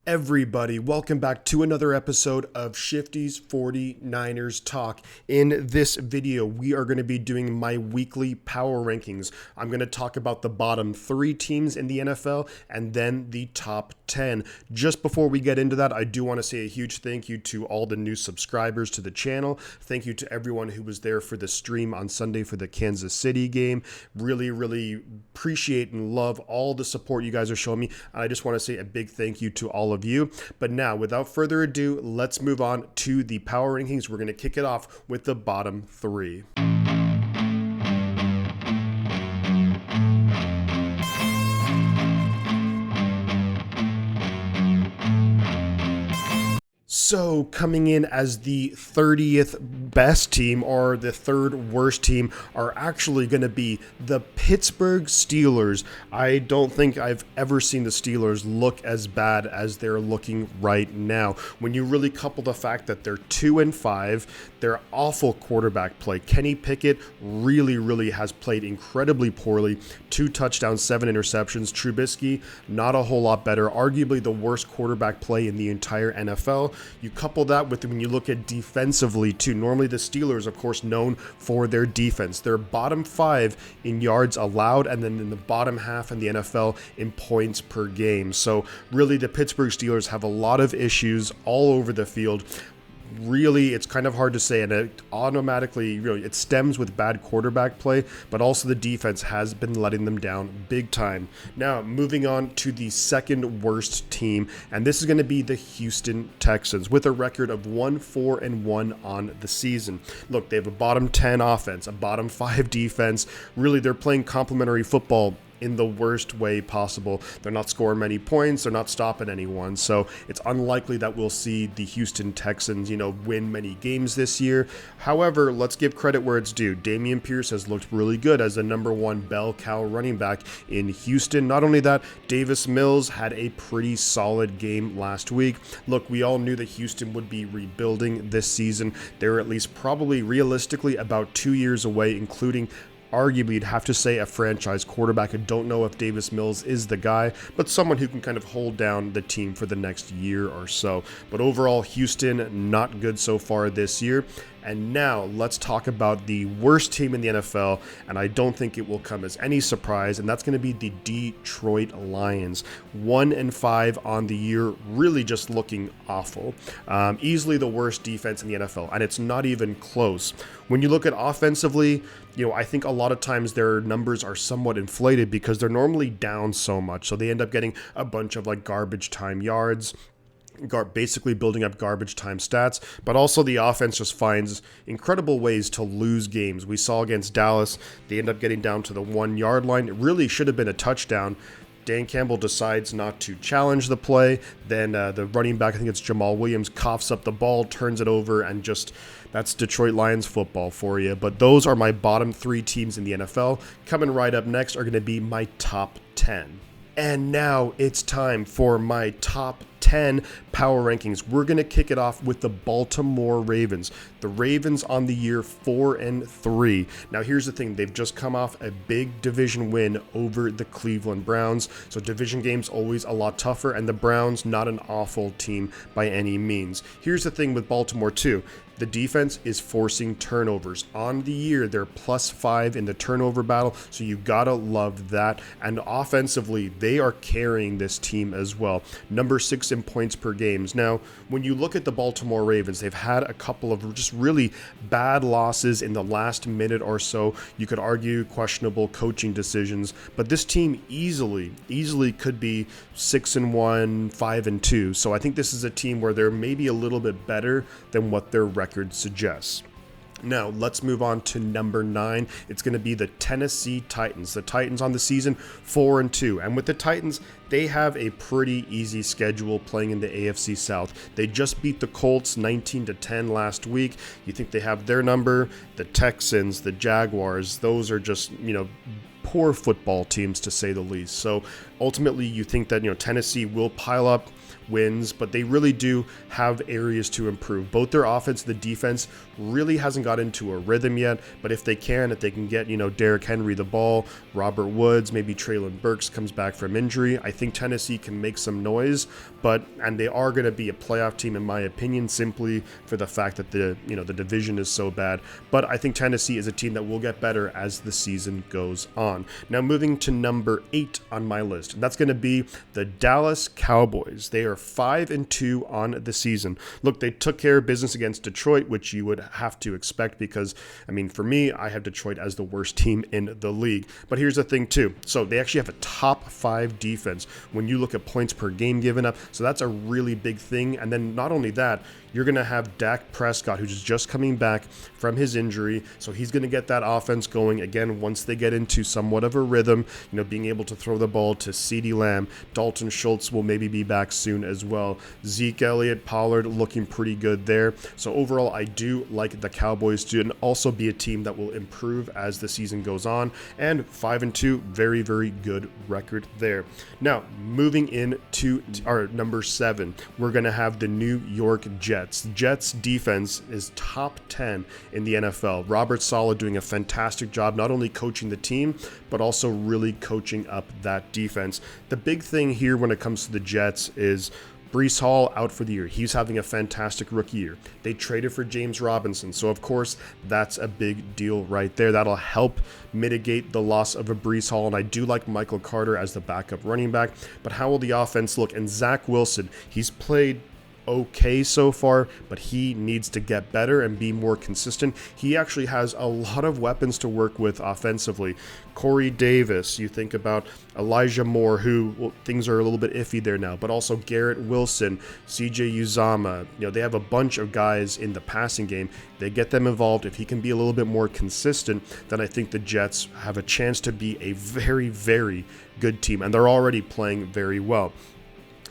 Everybody, welcome back to another episode of Shifty's 49ers Talk. In this video, we are going to be doing my weekly power rankings. I'm going to talk about the bottom 3 teams in the NFL and then the top 10. Just before we get into that, I do want to say a huge thank you to all the new subscribers to the channel. Thank you to everyone who was there for the stream on Sunday for the Kansas City game. Really appreciate and love all the support you guys are showing me. And I just want to say a big thank you to all of you. But now, without further ado, let's move on to the power rankings. We're going to kick it off with the bottom 3. So coming in as the 30th best team or the third worst team are actually going to be the Pittsburgh Steelers. I don't think I've ever seen the Steelers look as bad as they're looking right now. When you really couple the fact that they're 2-5, their awful quarterback play. Kenny Pickett really has played incredibly poorly. 2 touchdowns, 7 interceptions. Trubisky, not a whole lot better. Arguably the worst quarterback play in the entire NFL. You couple that with when you look at defensively too. Normally the Steelers, of course, known for their defense. They're bottom 5 in yards allowed and then in the bottom half in the NFL in points per game. So really the Pittsburgh Steelers have a lot of issues all over the field. Really, it's kind of hard to say, and it automatically, it stems with bad quarterback play, but also the defense has been letting them down big time. Now, moving on to the second worst team, and this is going to be the Houston Texans with a record of 1-4-1 on the season. Look, they have a bottom 10 offense, a bottom 5 defense. Really, they're playing complementary football in the worst way possible. They're not scoring many points. They're not stopping anyone. So it's unlikely that we'll see the Houston Texans, win many games this year. However, let's give credit where it's due. Dameon Pierce has looked really good as the number 1 bell cow running back in Houston. Not only that, Davis Mills had a pretty solid game last week. Look, we all knew that Houston would be rebuilding this season. They're at least probably realistically about 2 years away, including arguably, you'd have to say a franchise quarterback. I don't know if Davis Mills is the guy, but someone who can kind of hold down the team for the next year or so. But overall, Houston, not good so far this year. And now let's talk about the worst team in the NFL, and I don't think it will come as any surprise, and that's going to be the Detroit Lions. 1-5 on the year, really just looking awful. Easily the worst defense in the NFL, and it's not even close. When you look at offensively, I think a lot of times their numbers are somewhat inflated because they're normally down so much, so they end up getting a bunch of garbage time yards, basically building up garbage time stats, but also the offense just finds incredible ways to lose games. We saw against Dallas, they end up getting down to the 1-yard line. It really should have been a touchdown. Dan Campbell decides not to challenge the play. Then the running back, I think it's Jamal Williams, coughs up the ball, turns it over, and that's Detroit Lions football for you. But those are my bottom 3 teams in the NFL. Coming right up next are going to be my top 10. And now it's time for my top 10 power rankings. We're going to kick it off with the Baltimore Ravens. The Ravens on the year 4-3. Now here's the thing. They've just come off a big division win over the Cleveland Browns. So division games always a lot tougher, and the Browns not an awful team by any means. Here's the thing with Baltimore too. The defense is forcing turnovers. On the year, they're +5 in the turnover battle, so you gotta love that. And offensively, they are carrying this team as well. Number 6 in points per games. Now, when you look at the Baltimore Ravens, they've had a couple of just really bad losses in the last minute or so. You could argue questionable coaching decisions, but this team easily could be 6-1, 5-2. So I think this is a team where they're maybe a little bit better than what their record suggests. Now, let's move on to number 9. It's going to be the Tennessee Titans. The Titans on the season, 4-2. And with the Titans, they have a pretty easy schedule playing in the AFC South. They just beat the Colts 19-10 last week. You think they have their number? The Texans, the Jaguars, those are just, poor football teams, to say the least. So ultimately, you think that, Tennessee will pile up wins, but they really do have areas to improve. Both their offense and the defense really hasn't got into a rhythm yet, but if they can get, Derrick Henry the ball, Robert Woods, maybe Treylon Burks comes back from injury, I think Tennessee can make some noise, and they are going to be a playoff team in my opinion, simply for the fact that the division is so bad. But I think Tennessee is a team that will get better as the season goes on. Now moving to number 8 on my list, and that's going to be the Dallas Cowboys. They are 5-2 on the season. Look, they took care of business against Detroit, which you would have to expect because, for me, I have Detroit as the worst team in the league. But here's the thing too. So they actually have a top 5 defense when you look at points per game given up. So that's a really big thing. And then not only that, you're going to have Dak Prescott, who's just coming back from his injury. So he's going to get that offense going again once they get into somewhat of a rhythm, being able to throw the ball to CeeDee Lamb. Dalton Schultz will maybe be back soon as well. Zeke Elliott, Pollard looking pretty good there. So overall, I do like the Cowboys to also be a team that will improve as the season goes on. And 5-2, very, very good record there. Now, moving into our number 7, we're going to have the New York Jets. Jets defense is top 10 in the NFL. Robert Saleh doing a fantastic job, not only coaching the team, but also really coaching up that defense. The big thing here when it comes to the Jets is Breece Hall out for the year. He's having a fantastic rookie year. They traded for James Robinson, so of course that's a big deal right there. That'll help mitigate the loss of a Breece Hall, and I do like Michael Carter as the backup running back, but how will the offense look? And Zach Wilson, he's played okay so far, but he needs to get better and be more consistent. He actually has a lot of weapons to work with offensively. Corey Davis, you think about Elijah Moore, who things are a little bit iffy there now, but also Garrett Wilson, CJ Uzama. They have a bunch of guys in the passing game. They get them involved. If he can be a little bit more consistent, then I think the Jets have a chance to be a very, very good team, and they're already playing very well.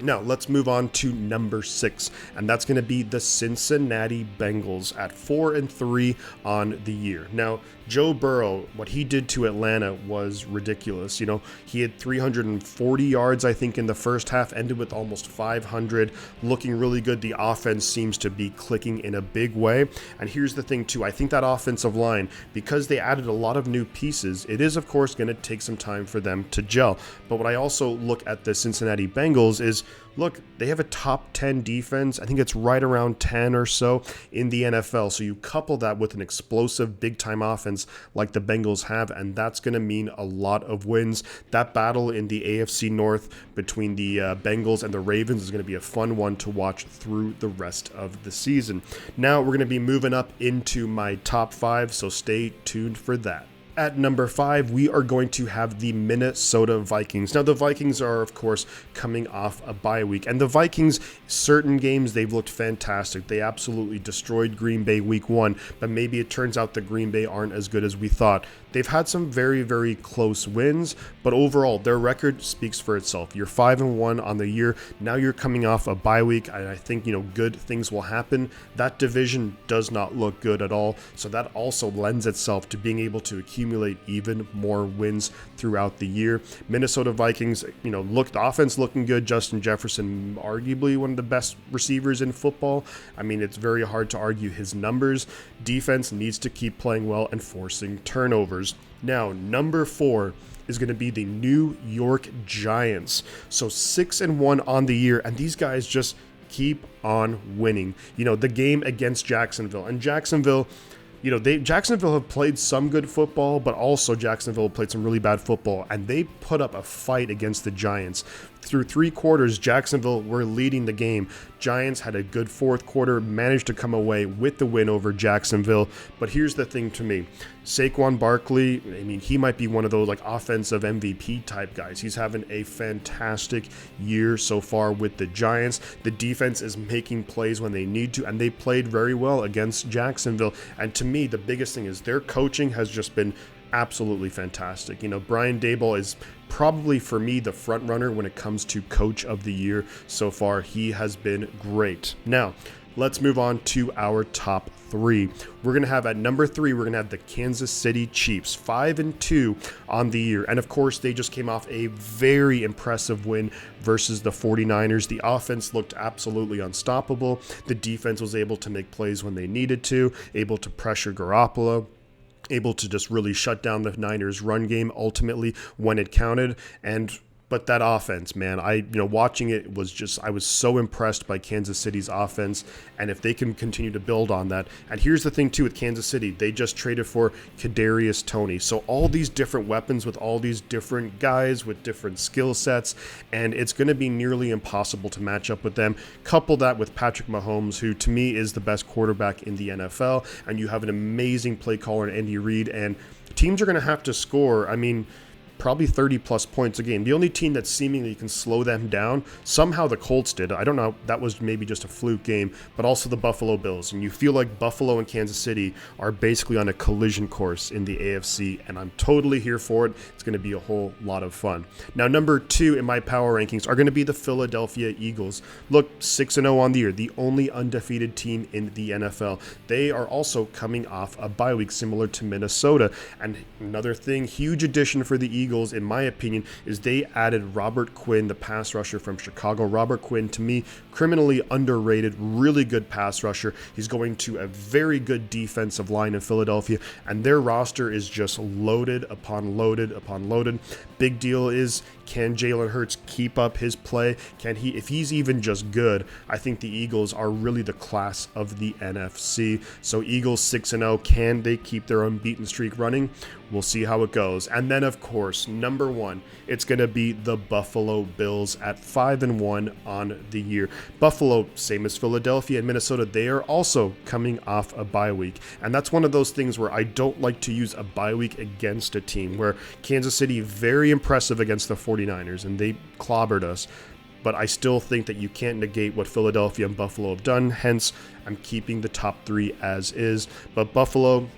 Now, let's move on to number 6, and that's going to be the Cincinnati Bengals at 4-3 on the year. Now, Joe Burrow, what he did to Atlanta was ridiculous. He had 340 yards, I think, in the first half, ended with almost 500, looking really good. The offense seems to be clicking in a big way. And here's the thing, too. I think that offensive line, because they added a lot of new pieces, it is, of course, going to take some time for them to gel. But what I also look at the Cincinnati Bengals is, look, they have a top 10 defense. I think it's right around 10 or so in the NFL. So you couple that with an explosive big-time offense like the Bengals have, and that's going to mean a lot of wins. That battle in the AFC North between the Bengals and the Ravens is going to be a fun one to watch through the rest of the season. Now we're going to be moving up into my top 5, so stay tuned for that. At number 5, we are going to have the Minnesota Vikings. Now, the Vikings are, of course, coming off a bye week. And the Vikings, certain games, they've looked fantastic. They absolutely destroyed Green Bay week 1, but maybe it turns out that Green Bay aren't as good as we thought. They've had some very, very close wins, but overall, their record speaks for itself. You're 5-1 on the year. Now you're coming off a bye week, and I think, good things will happen. That division does not look good at all, so that also lends itself to being able to accumulate even more wins throughout the year. Minnesota Vikings, the offense looking good. Justin Jefferson, arguably one of the best receivers in football. It's very hard to argue his numbers. Defense needs to keep playing well and forcing turnovers. Now, number 4 is going to be the New York Giants. So 6-1 on the year, and these guys just keep on winning. The game against Jacksonville, and Jacksonville have played some good football, but also Jacksonville played some really bad football, and they put up a fight against the Giants. Through 3 quarters, Jacksonville were leading the game. Giants had a good 4th quarter, managed to come away with the win over Jacksonville. But here's the thing to me. Saquon Barkley, he might be one of those offensive MVP type guys. He's having a fantastic year so far with the Giants. The defense is making plays when they need to, and they played very well against Jacksonville. And to me, the biggest thing is their coaching has just been absolutely fantastic. Brian Daboll is probably, for me, the front runner when it comes to coach of the year so far. He has been great. Now, let's move on to our top three. We're going to have at number three, we're going to have the Kansas City Chiefs, 5-2 on the year. And of course, they just came off a very impressive win versus the 49ers. The offense looked absolutely unstoppable. The defense was able to make plays when they needed to, able to pressure Garoppolo, able to just really shut down the Niners run game ultimately when it counted. But that offense, man, watching it was just, I was so impressed by Kansas City's offense, and if they can continue to build on that. And here's the thing too with Kansas City, they just traded for Kadarius Toney. So all these different weapons with all these different guys with different skill sets, and it's going to be nearly impossible to match up with them. Couple that with Patrick Mahomes, who to me is the best quarterback in the NFL, and you have an amazing play caller in Andy Reid, and teams are going to have to score, probably 30 plus points a game. The only team that seemingly can slow them down, somehow the Colts did. I don't know, that was maybe just a fluke game, but also the Buffalo Bills. And you feel like Buffalo and Kansas City are basically on a collision course in the AFC, and I'm totally here for it. It's going to be a whole lot of fun. Now, number two in my power rankings are going to be the Philadelphia Eagles. Look, 6-0 on the year, the only undefeated team in the NFL. They are also coming off a bye week similar to Minnesota. And another thing, huge addition for the Eagles, in my opinion, is they added Robert Quinn, the pass rusher from Chicago. Robert Quinn, to me, criminally underrated, really good pass rusher. He's going to a very good defensive line in Philadelphia, and their roster is just loaded upon loaded upon loaded. Big deal is, can Jalen Hurts keep up his play? Can he, if he's even just good, I think the Eagles are really the class of the NFC. So Eagles 6-0, can they keep their unbeaten streak running? We'll see how it goes. And then, of course, number one, it's going to be the Buffalo Bills at 5-1 on the year. Buffalo, same as Philadelphia and Minnesota, they are also coming off a bye week. And that's one of those things where I don't like to use a bye week against a team, where Kansas City, very impressive against the 49ers, and they clobbered us. But I still think that you can't negate what Philadelphia and Buffalo have done. Hence, I'm keeping the top three as is. But Buffalo,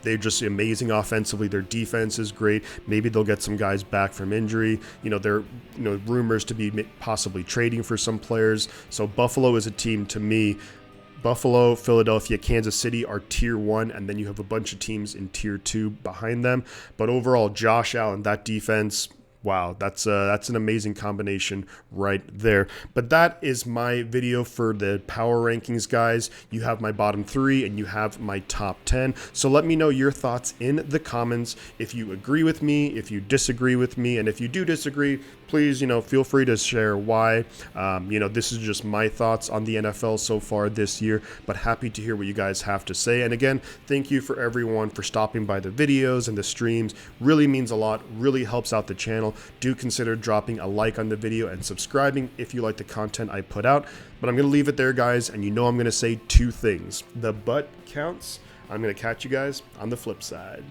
they're just amazing offensively. Their defense is great. Maybe they'll get some guys back from injury. There are rumors to be possibly trading for some players. So Buffalo is a team, to me. Buffalo, Philadelphia, Kansas City are tier one, and then you have a bunch of teams in tier two behind them. But overall, Josh Allen, that defense, wow, that's an amazing combination right there. But that is my video for the power rankings, guys. You have my bottom three and you have my top 10. So let me know your thoughts in the comments. If you agree with me, if you disagree with me, and if you do disagree, please, feel free to share why. This is just my thoughts on the NFL so far this year, but happy to hear what you guys have to say. And again, thank you for everyone for stopping by the videos and the streams. Really means a lot, really helps out the channel. Do consider dropping a like on the video and subscribing if you like the content I put out. But I'm going to leave it there, guys, and I'm going to say two things. The butt counts. I'm going to catch you guys on the flip side.